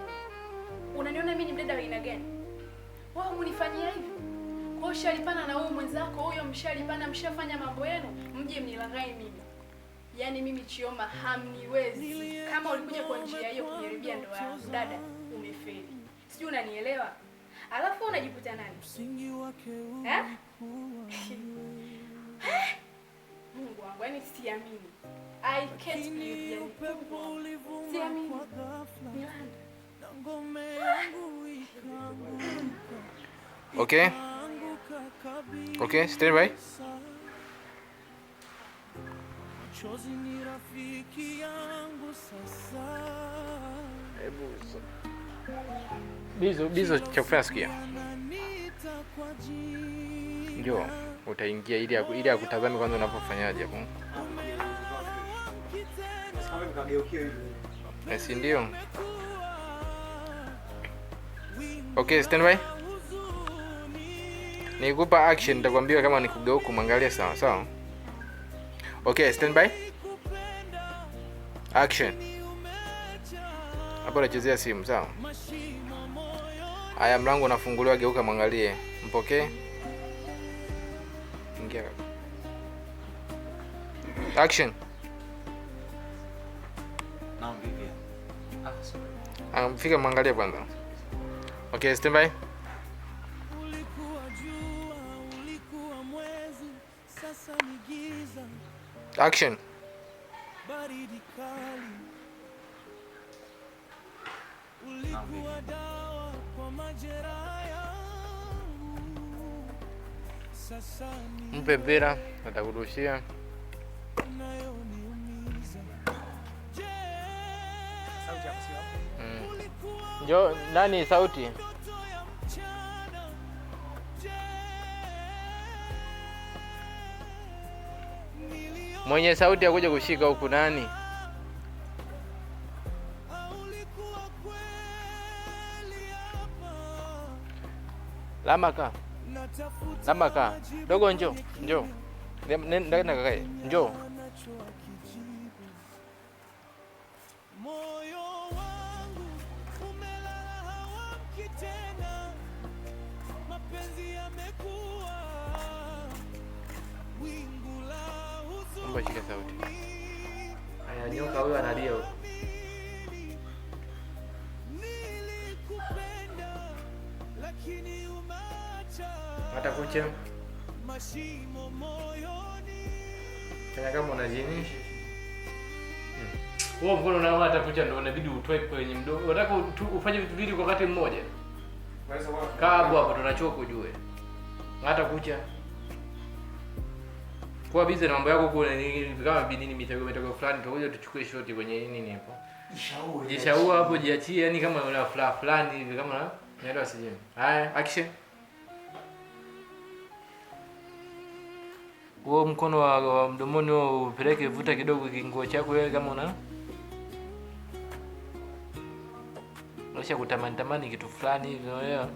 Unaniona mimi ni mdada wa aina gani? Wewe unanifanyia hivi? Kwa hiyo shalipana na wewe mwenzako, huyo mshalipana, mshafanya mambo yenu, mje mnilaghai mimi. Yaani mimi Chioma hamniwezi. Kama ulikuja kwa njia hiyo kuniharibia ndoa yangu, dada, umefeli. Sijui unanielewa? Alafu unajiputa nani? Eh? Mungu wangu, yani siamini. I can't believe you. Siamini. Okay. Okay, stand by. Bizo cha kufanya sikia. Njoo, utaingia ili akutazame kwanza unapofanyaje hapo. Si ndio? Okay, stand by. Nikupa action, nitakwambia kama nikugeuka kumwangalia sawa sawa. Okay, stand by. Action. Hapo nachezea simu sawa. Haya, mlango unafunguliwa, geuka mwangalie. Mpokee. Ingia. Action. Naam, vipi? Fika mwangalie kwanza. Okay, stand by. Action. Mpe mpira, atakurushia. Njoo, nani sauti? Mwenye sauti akuja kushika huku nani? Lamaka. Dogo njoo. Nenda kakae. Njoo. Mbona shika sauti? Aya, nyoka huyo analia huyo. Hata kucha. Kana kama unajinisha. Wewe mbona unaona hata kucha ndio inabidi utoe kwenye mdomo. Unataka ufanye vitu vingi kwa wakati mmoja? Kaa hapo tunachoka ujue. Hata kucha. Kwa busy na mambo yako kuna kama binini mitego fulani tutakuja tuchukue shoti kwenye nini hapo. Jishaua hapo jiachie, yani kama una fulani hivi kama na naelewa sije. Haya, action. Huo mkono wa mdomoni upeleke, vuta kidogo kinguo chako wewe kama una unasha kutamani kitu fulani hivi wewe.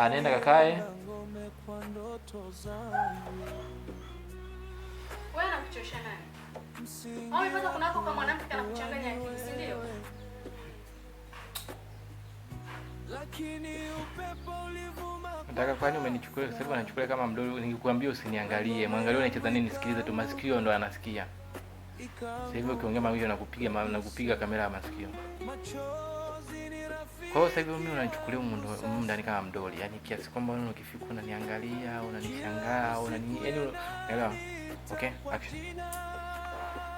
Nenda kakae. Wewe unakuchosha nani? Au unapata kuna hapo kama mwanamke kana kuchanganya akili, si ndio? Nataka kwani umenichukua sasa hivi anachukulia kama mdogo, ningekuambia usiniangalie. Mwangalie unacheza nini, sikilize tu, masikio ndo anasikia. Sasa hivi ukiongea mawili nakupiga kamera ya masikio. Kwa hiyo sasa hivi mimi unanichukulia mume ndani kama mdoli, yani kiasi kwamba wewe ukifika unaniangalia, unanishangaa, yani unaelewa? Okay, action.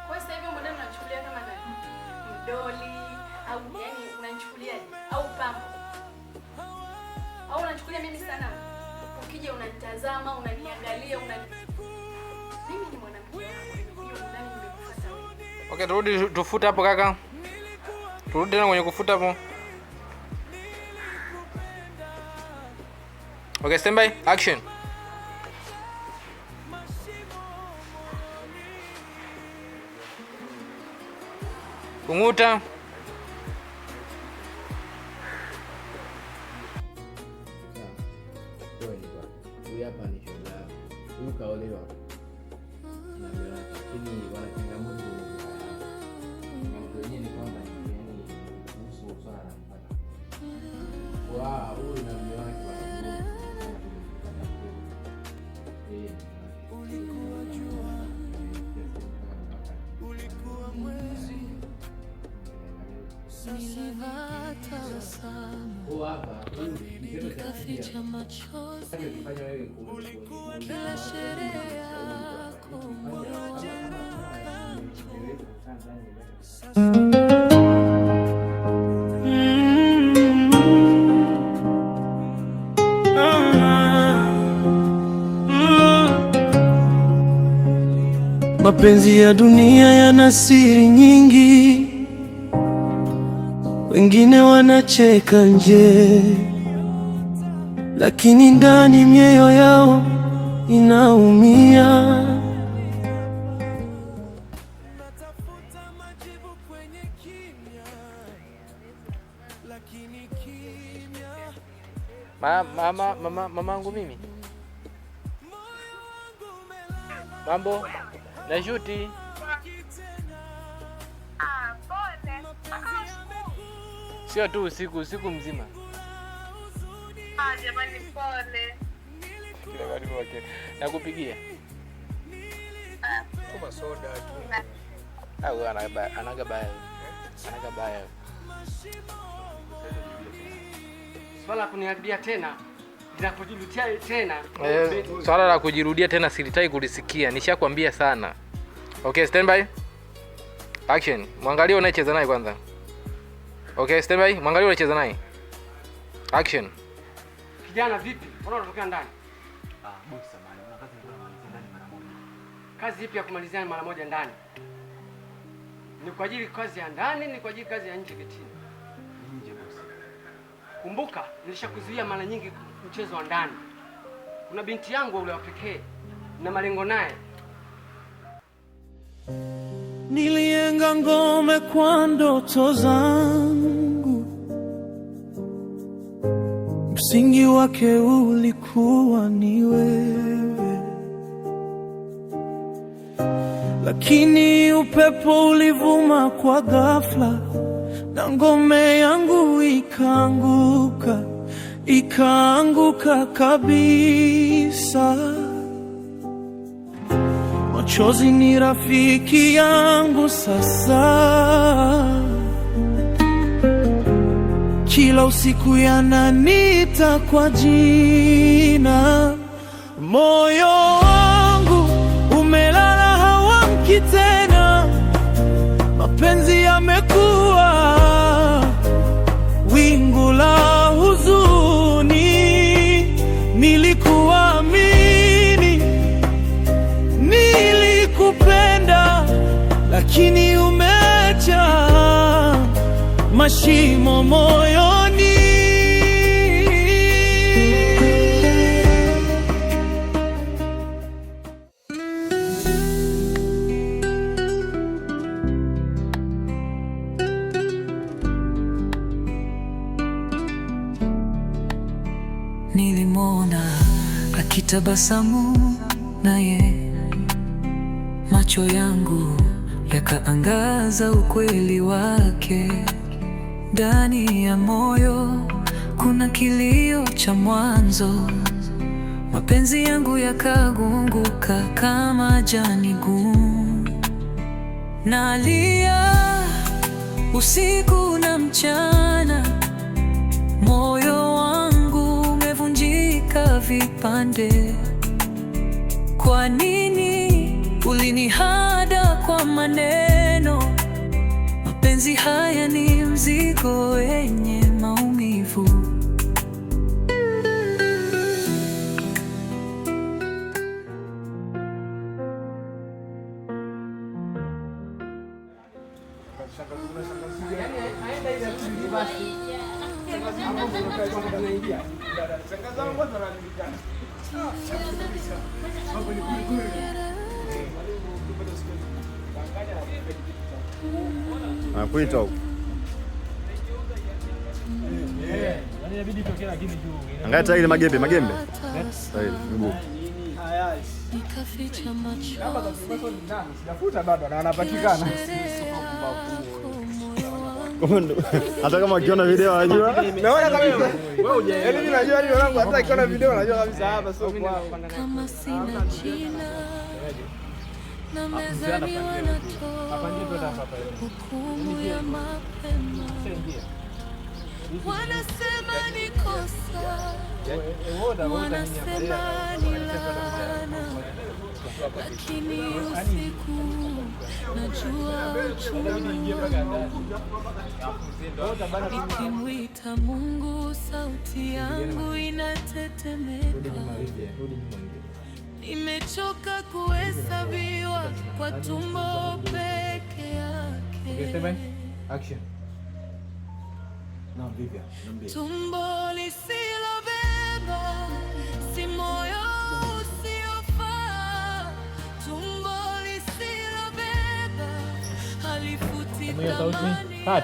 Kwa sasa hivi mbona unachukulia kama nani? Mdoli au yani unanichukuliaje? Au pambo? Au unachukulia mimi sana? Ukija unanitazama, unaniangalia, mimi ni mwanamke wako, hiyo ndani nimekufuata wewe. Okay, turudi tufuta hapo kaka. Turudi tena kwenye kufuta hapo. Okay, stand by. Action. Kunguta. Huyu hapa ni shoga. Huyu kaolewa. Na mimi lakini wana changamoto. Mambo yenyewe ni kwamba yani kuhusu swala la mpaka. Huyu na mimi wake nikaficha machozi, kila sherehe yako moyo Mapenzi ya dunia yana siri nyingi, wengine wanacheka nje, lakini ndani mioyo yao inaumia. Mamangu mimi. Mambo na shuti. Sio tu usiku mzima. Jamani pole. Kila karibu wake. Nakupigia. Kama soda tu. Anaga baya. Swala kuniambia tena. Ninapojirudia tena. Swala la kujirudia tena silitaki kulisikia. Nishakwambia sana. Okay, stand by. Action. Mwangalie unayecheza naye kwanza. Okay, stand by. Mwangalie unayecheza naye. Action. Kijana vipi? Mbona unatokea ndani? Bosi samani, una kazi ya kumalizia ndani mara moja. Kazi ipi ya kumalizia mara moja ndani? Ni kwa ajili kazi ya ndani, ni kwa ajili kazi ya nje getini? Nje bosi. Kumbuka, nilishakuzuia mara nyingi mchezo wa ndani. Kuna binti yangu ule wa pekee na malengo naye. Nilienga ngome kwa ndoto zangu, msingi wake ulikuwa ni wewe, lakini upepo ulivuma kwa ghafla na ngome yangu ikaanguka kabisa. Machozi ni rafiki yangu sasa, kila usiku yananiita kwa jina. Moyo wangu umelala hauamki tena, mapenzi yamekuwa wingu la huzuni. sikuamini, nilikupenda lakini umeacha mashimo moyoni. Nilimwona akitabasamu naye, macho yangu yakaangaza ukweli wake. Ndani ya moyo kuna kilio cha mwanzo, mapenzi yangu yakagunguka kama jani gumu. Nalia usiku na mchana, moyo wangu umevunjika vipande. Kwa nini ulinihada kwa maneno? Mapenzi haya ni mzigo wenye maumivu. Nakuita huko. Angalia ile magembe. Sasa mguu. Nikaficha macho. Sijafuta bado na anapatikana. Hata kama akiona video anajua. Naona kabisa. Wewe uje. Yaani mimi najua hilo langu, hata akiona video najua kabisa hapa sio kwa. Kama sina jina na mezaliwa na toa hukumu ya mapema. Wanasema ni kosa, wanasema ni laana, lakini usiku najua nikimwita Mungu sauti yangu inatetemeka. Nimechoka kuhesabiwa kwa tumbo peke yake. Action. No, Vivian, tumbo lisilobeba, si moyo usiofaa. Tumbo lisilobeba halifuti thamani.